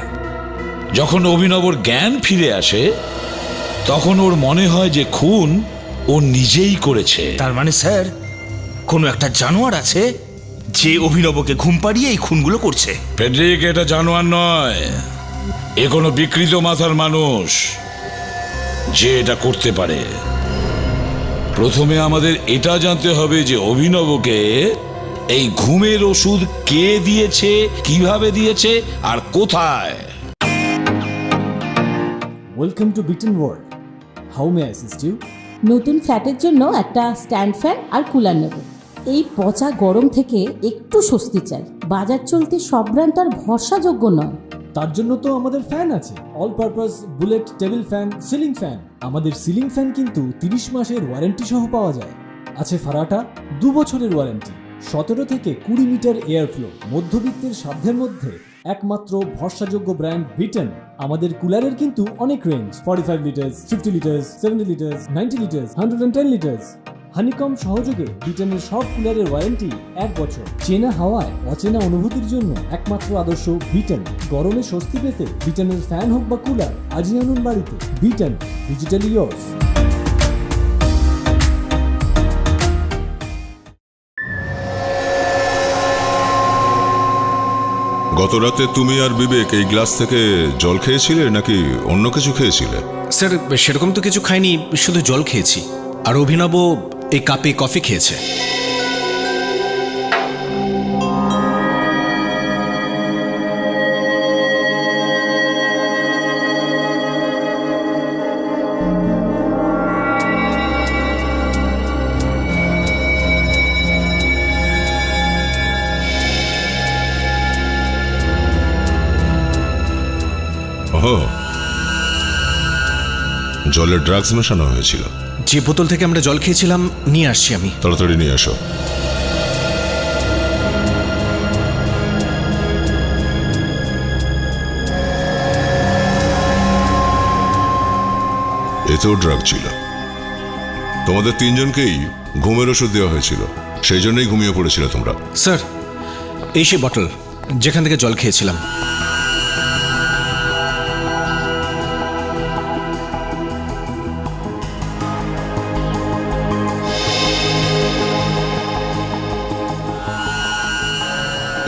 যখন অভিনবর জ্ঞান ফিরে আসে তখন ওর মনে হয় যে খুন ও নিজেই করেছে। তার মানে স্যার কোনো একটা জানোয়ার আছে যে অভিনবকে ঘুম পাড়িয়ে এই খুনগুলো করছে। ফেডরিক, এটা জানোয়ার নয়, এ কোনো বিকৃত মাথার মানুষ যে এটা করতে পারে। প্রথমে আমাদের এটা জানতে হবে যে অভিনবকে এই ঘুমের ওষুধ কে দিয়েছে, কিভাবে দিয়েছে আর কোথায়। Welcome to Beaton world, how may I assist you? নতুন ফ্ল্যাটের জন্য একটা স্ট্যান্ড ফ্যান আর কুলার নেব। এই পচা গরম থেকে একটু স্বস্তি চাই। বাজার চলতে সব ব্র্যান্ড আর ভরসাযোগ্য নয়। তার জন্য তো আমাদের ফ্যান আছে, all purpose bullet table fan, ceiling fan. আমাদের সিলিং ফ্যান কিন্তু 30 মাসের ওয়ারেন্টি সহ পাওয়া যায়। আছে ফারাটা 2 বছরের ওয়ারেন্টি, 17 থেকে 20 মিটার এয়ার ফ্লো, মধ্যবিত্তের সাধ্যের মধ্যে একমাত্র ভরসাযোগ্য ব্র্যান্ড বিটেন। আমাদের কুলারের কিন্তু অনেক range, 45 litres, 50 litres, 70 litres, 90 litres, 110 litres. Honeycomb সহযোগে বিটেনের সব কুলারের ওয়ারেন্টি 1 বছর। চেনা হাওয়ায় অচেনা অনুভূতির জন্য একমাত্র আদর্শ বিটেন। গরমে স্বস্তি পেতে বিটেনের ফ্যান হোক বা কুলার আজই আনুন বাড়িতে। Beaten, digitally yours. গত রাতে তুমি আর বিবেক এই গ্লাস থেকে জল খেয়েছিলে নাকি অন্য কিছু খেয়েছিলে? স্যার সেরকম তো কিছু খাইনি, শুধু জল খেয়েছি। আর অভিনব এই কাপে কফি খেয়েছে। জলে ড্রাগস মেশানো হয়েছিল। যে বোতল থেকে আমরা জল খেয়েছিলাম নিয়ে আসছি আমি। তাড়াতাড়ি নিয়ে আসো। এতেও ড্রাগ ছিল। তোমাদের 3 জনকেই ঘুমের ওষুধ দেওয়া হয়েছিল, সেই জন্যই ঘুমিয়ে পড়েছিল তোমরা। স্যার এই সে বটল যেখান থেকে জল খেয়েছিলাম।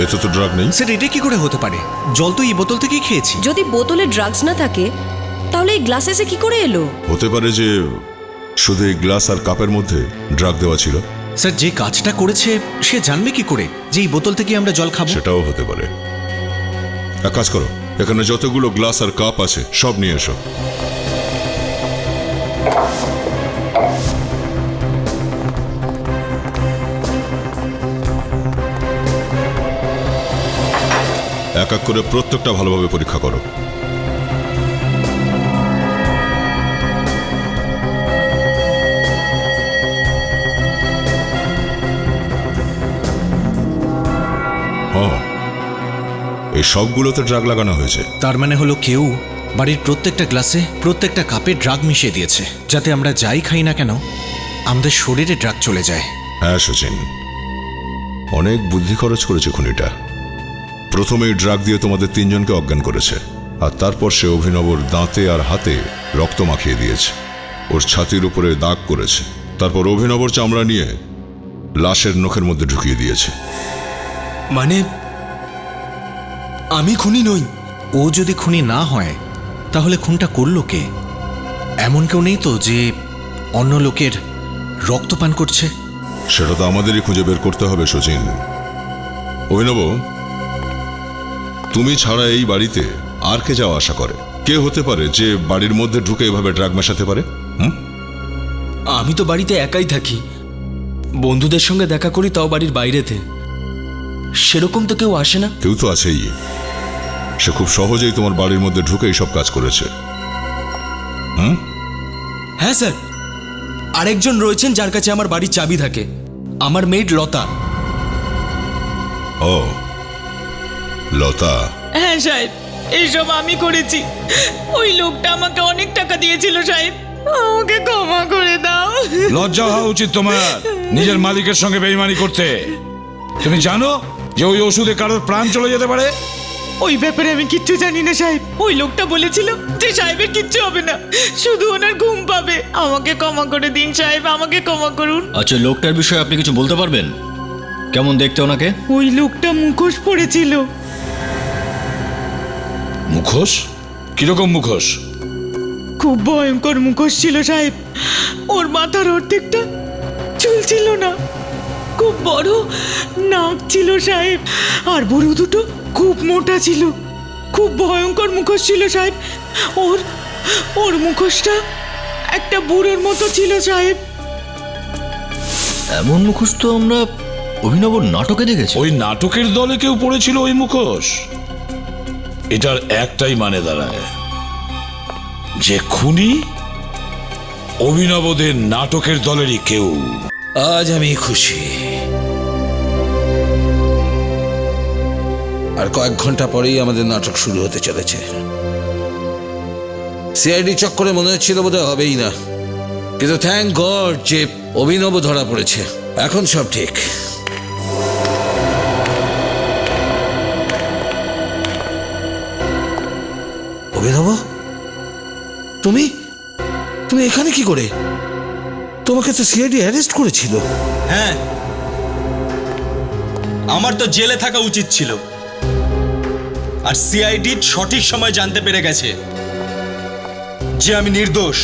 এতে তো ড্রাগ নেই। স্যার এটা কি করে হতে পারে? জল তো এই বোতল থেকেই খেয়েছি। যদি বোতলে ড্রাগস না থাকে তাহলে এই গ্লাসে সে কি করে এলো? হতে পারে যে শুধু এই গ্লাস আর কাপের মধ্যে ড্রাগ দেওয়া ছিল। স্যার যে কাজটা করেছে সে জানবে কি করে যে এই বোতল থেকে আমরা জল খাবো? সেটাও হতে পারে। এক কাজ করো, এখানে যতগুলো গ্লাস আর কাপ আছে সব নিয়ে এসো। এক এক করে প্রত্যেকটা ভালোভাবে পরীক্ষা করো। এই সবগুলোতে ড্রাগ লাগানো হয়েছে। তার মানে হলো কেউ বাড়ির প্রত্যেকটা গ্লাসে প্রত্যেকটা কাপে ড্রাগ মিশিয়ে দিয়েছে, যাতে আমরা যাই খাই না কেন আমাদের শরীরে ড্রাগ চলে যায়। হ্যাঁ সচিন, অনেক বুদ্ধি খরচ করেছে খুনিটা। প্রথমেই ড্রাগ দিয়ে তোমাদের তিনজনকে অজ্ঞান করেছে, আর তারপর সে অভিনবর দাঁতে আর হাতে রক্ত মাখিয়ে দিয়েছে, ওর ছাতির উপরে দাগ করেছে, তারপর অভিনবর চামড়া নিয়ে লাশের নখের মধ্যে ঢুকিয়ে দিয়েছে। মানে আমি খুনি নই? ও যদি খুনি না হয় তাহলে খুনটা করলো কে? এমন কেউ নেই তো যে অন্য লোকের রক্তপান করছে? সেটা তো আমাদেরই খুঁজে বের করতে হবে সচিন। অভিনব, তুমি ছাড়া এই বাড়িতে আর কে যাওয়া আশা করে? কে হতে পারে যে বাড়ির মধ্যে ঢুকে এভাবে ড্রাগ মেশাতে পারে? আমি তো বাড়িতে একাই থাকি, বন্ধুদের সঙ্গে দেখা করি, তাও বাড়ির বাইরেতে। সেরকম তো কেউ আসে না? কেউ তো আছেই, সে খুব সহজেই তোমার বাড়ির মধ্যে ঢুকে এইসব কাজ করেছে। হ্যাঁ স্যার, আরেকজন রয়েছেন যার কাছে আমার বাড়ির চাবি থাকে, আমার মেয়ের লতা। ও লতা? হ্যাঁ সাহেব, এইসব আমি করেছি। ওই লোকটা আমাকে অনেক টাকা দিয়েছিল সাহেব, আমাকে ক্ষমা করে দাও। লজ্জা হওয়া উচিত তোমার নিজের মালিকের সঙ্গে বেইমানি করতে। তুমি জানো যে ওই ওষুধে কারোর প্রাণ চলে যেতে পারে? ওই ব্যাপারে আমি কিচ্ছু জানি না সাহেব। ওই লোকটা বলেছিল যে সাহেবের কিচ্ছু হবে না, শুধু ওনার ঘুম পাবে। আমাকে ক্ষমা করে দিন সাহেব, আমাকে ক্ষমা করুন। আচ্ছা, লোকটার বিষয়ে আপনি কিছু বলতে পারবেন? কেমন দেখতে ওনাকে? ওই লোকটা মুখোশ পড়েছিল। মুখোশ? কিরকম মুখোশ? খুব ভয়ঙ্কর মুখোশ ছিল সাহেব। ওর মাথার অর্ধেকটা চুল ছিল না, খুব বড় নাক ছিল সাহেব, আর বুড়ো দুটো খুব মোটা ছিল। খুব ভয়ঙ্কর মুখোশ ছিল সাহেব। ওর মুখোশটা একটা বুড়োর মতো ছিল সাহেব। এমন মুখোশ তো আমরা অভিনবর নাটকে দেখেছি। ওই নাটকের দলে কেউ পড়েছিল ওই মুখোশ? এটার একটাই মানে দাঁড়ায় যে খুনি অভিনবদের নাটকের দলেরই কেউ। আজ আমি খুশি। আর কয়েক ঘন্টা পরেই আমাদের নাটক শুরু হতে চলেছে। সিআইডি চক্করে মনে হচ্ছিল বোধহয় হবেই না, কিন্তু থ্যাংক গড যে অভিনব ধরা পড়েছে। এখন সব ঠিক। অভিনব, তুমি তুমি এখানে কি করে? তোমাকে তো সিআইডি অ্যারেস্ট করেছিল। হ্যাঁ, আমার তো জেলে থাকা উচিত ছিল, আর সিআইডি সঠিক সময় জানতে পেরে গেছে যে আমি নির্দোষ।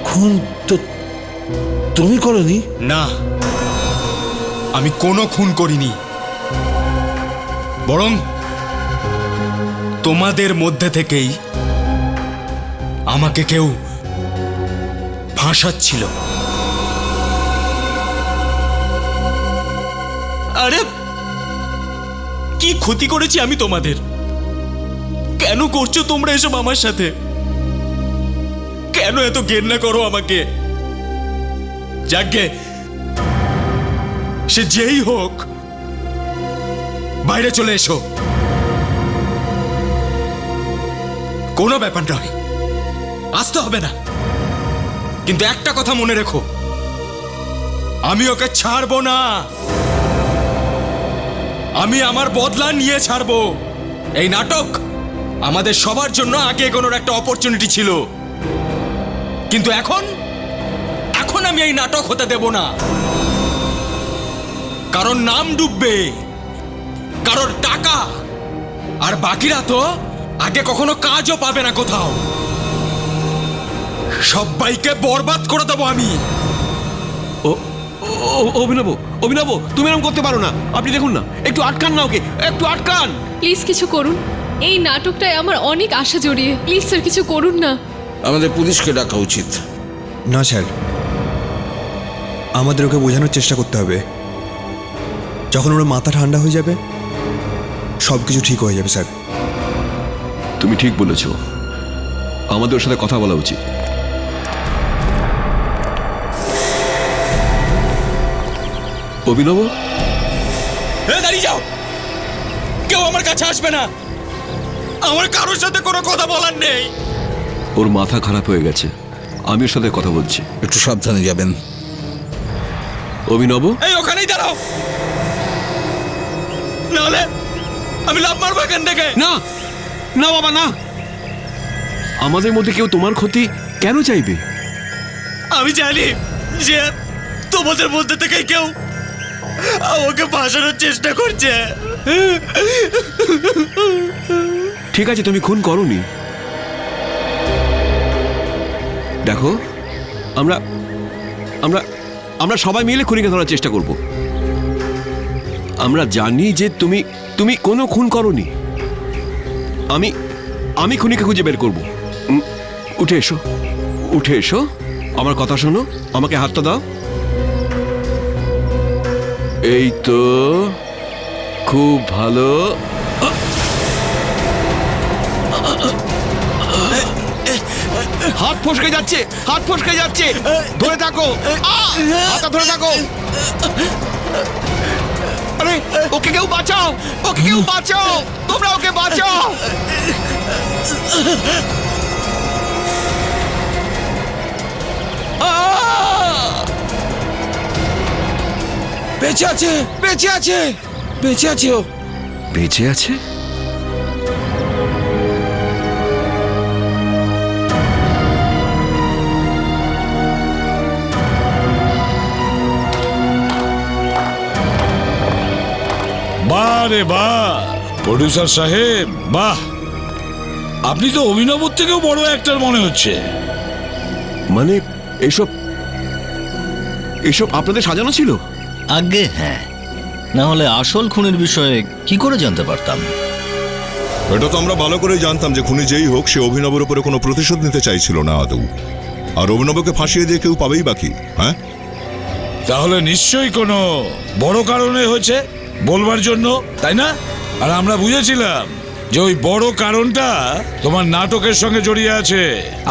খুন তো তুমি করনি? না, আমি কোনো খুন করিনি, বরং তোমাদের মধ্যে থেকেই আমাকে কেউ ফাঁসাচ্ছিল। আরে কি ক্ষতি করেছি আমি তোমাদের? কেন করছো তোমরা এসব আমার সাথে? কেন এত ঘেন্না করো আমাকে? যাকে সে যেই হোক, বাইরে চলে এসো। কোনো ব্যাপার নয়, আসতে হবে না, কিন্তু একটা কথা মনে রেখো, আমি ওকে ছাড়বো না। আমি আমার বদলা নিয়ে ছাড়বো। এই নাটক আমাদের সবার জন্য আগে এগোনোর একটা অপরচুনিটি ছিল, কিন্তু এখন আমি এই নাটক হতে দেব না। কারণ নাম ডুববে, কারোর টাকা, আর বাকিরা তো আগে কখনো কাজও পাবে না কোথাও। সবাইকে বরবাদ করে দেবো আমি। অভিনব, অভিনব, তুমি এরকম করতে পারো না। আপনি দেখুন না, একটু আটকান না ওকে, একটু আটকান। প্লিজ কিছু করুন, এই নাটকটায় আমার অনেক আশা জড়িয়ে। প্লিজ স্যার কিছু করুন না। আমাদের পুলিশকে ডাকা উচিত। না স্যার, আমাদের ওকে বোঝানোর চেষ্টা করতে হবে। যখন ওর মাথা ঠান্ডা হয়ে যাবে সব কিছু ঠিক হয়ে যাবে স্যার। তুমি ঠিক বলেছ, আমাদের ওর সাথে কথা বলা উচিত। অভিনব, দাঁড়িয়ে যাও, কেউ আমার কাছে আসবে না, আমার কারোর সাথে কোনো কথা বলার নেই। ওর মাথা খারাপ হয়ে গেছে, আমি ওর সাথে কথা বলছি। একটু সাবধানে যাবেন। অভিনব, এই ওখানেই দাঁড়াও, নাহলে আমি লাভ মারবো এখান থেকে। না না বাবা না, আমাদের মধ্যে কেউ তোমার ক্ষতি কেন চাইবে? আমি জানি যে তোমাদের মধ্যে থেকে কেউ আমাকে ফাঁসানোর চেষ্টা করছে। ঠিক আছে, তুমি খুন করোনি। দেখো, আমরা আমরা আমরা সবাই মিলে খুনিকে ধরার চেষ্টা করব। আমরা জানি যে তুমি তুমি কোনো খুন করোনি। আমি আমি খুনিকে খুঁজে বের করব। উঠে এসো, উঠে এসো, আমার কথা শোনো, আমাকে হাতটা দাও। এই তো, খুব ভালো। হাত ফসকে যাচ্ছে, হাত ফসকে যাচ্ছে, ধরে থাকো, হাতটা ধরে থাকো। আরে ওকে কেউ বাঁচাও, ওকে কেউ বাঁচাও, তোমরা ওকে বাঁচাও। বেঁচে আছে, বেঁচে আছে, বেঁচে আছে ও। বেঁচে আছে? বাহ রে বাহ, প্রডিউসার সাহেব, বাহ, আপনি তো অভিনবর থেকেও বড় অ্যাক্টর মনে হচ্ছে। মানে এসব এসব আপনাদের সাজানো ছিল? আগে হ্যাঁ, না হলে আসল খুনের বিষয়ে কি করে জানতে পারতাম? এটা তো আমরা ভালো করে জানতাম যে খুনি যেই হোক, সে অভিনবের উপরে কোনো প্রতিশোধ নিতে চাইছিল না আদৌ। আর অভিনবকে ফাঁসিয়ে দিয়ে কেউ পাবেই বাকি। হ্যাঁ, তাহলে নিশ্চয়ই কোনো বড় কারণে হয়েছে বলবার জন্য, তাই না? আর আমরা বুঝেছিলাম যে ওই বড় কারণটা তোমার নাটকের সঙ্গে জড়িয়ে আছে।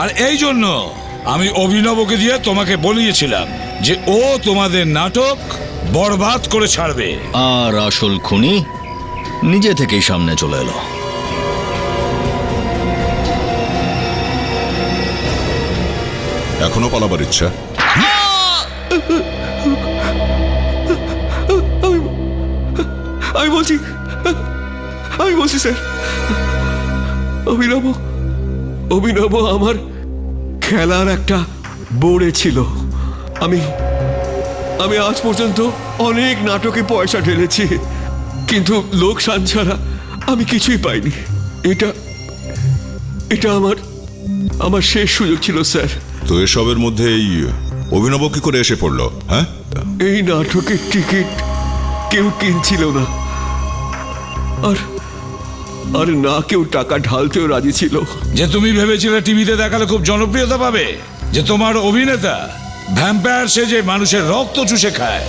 আর এই জন্য আমি অভিনবকে দিয়ে তোমাকে বলিয়েছিলাম যে ও তোমাদের নাটক বরবাদ করে ছাড়বে। আর আসল খুনি নিজে থেকেই সামনে চলে এলো। এখনো পালাবার ইচ্ছা? আমি বলছি স্যার, অভিনব আমার খেলার একটা বোর্ডে ছিল। আমি আজ পর্যন্ত অনেক নাটকে পয়সা ঢেলেছি, কিন্তু লোকসান ছাড়া আমি কিছুই পাইনি। এটা আমার শেষ সুযোগ ছিল স্যার। তো এসবের মধ্যে এই অভিনব কি করে এসে পড়লো? হ্যাঁ, এই নাটকের টিকিট কেউ কিনছিল না, আর না কেউ টাকা ঢালতেও রাজি ছিল। যে তুমি ভেবেছিলে টিভিতে দেখালে খুব জনপ্রিয়তা পাবে, যে তোমার অভিনেতা ভ্যাম্পায়ার সেজে মানুষের রক্ত চুষে খায়,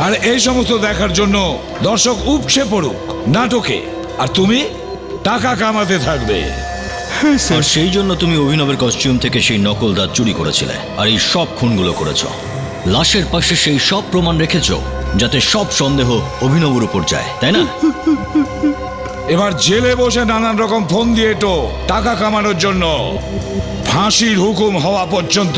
আর এই সমস্ত দেখার জন্য দর্শক উপচে পড়ুক নাটকে, আর তুমি টাকা কামাতে থাকবে। আর সেই জন্য তুমি অভিনবের কস্টিউম থেকে সেই নকল দাঁত চুরি করেছিলে, আর এই সব খুনগুলো করেছো। লাশের পাশে সেই সব প্রমাণ রেখেছো যাতে সব সন্দেহ অভিনবের উপর যায়, তাই না? এবার জেলে বসে নানান রকম ফোন দিয়ে তো টাকা কামানোর জন্য ফাঁসির হুকুম হওয়া পর্যন্ত